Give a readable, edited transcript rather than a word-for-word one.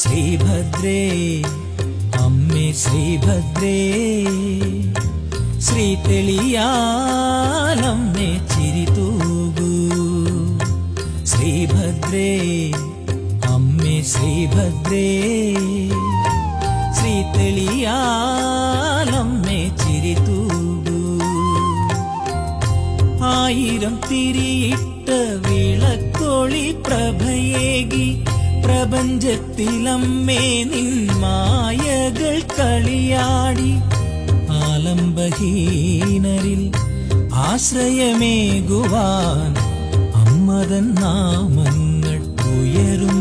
ശ്രീഭദ്രേ അമ്മേ ശ്രീഭദ്രേ ശ്രീ തെളിയാലമ്മേ ചിരി തൂകൂ ശ്രീഭദ്രേ അമ്മേ ശ്രീഭദ്രേ ശ്രീ തെളിയാലമ്മേ ചിരി തൂകൂ ആയിരം തിരിയിട്ട വിളക്കൊളി പ്രഭയേകി പ്രപഞ്ചത്തിലമ്മേ നിൻ മായകൾ കളിയാടി ആലംബഹീനരിൽ ആശ്രയമേകുവാൻ അമ്മതൻ നാമങ്ങൾ ഉയരും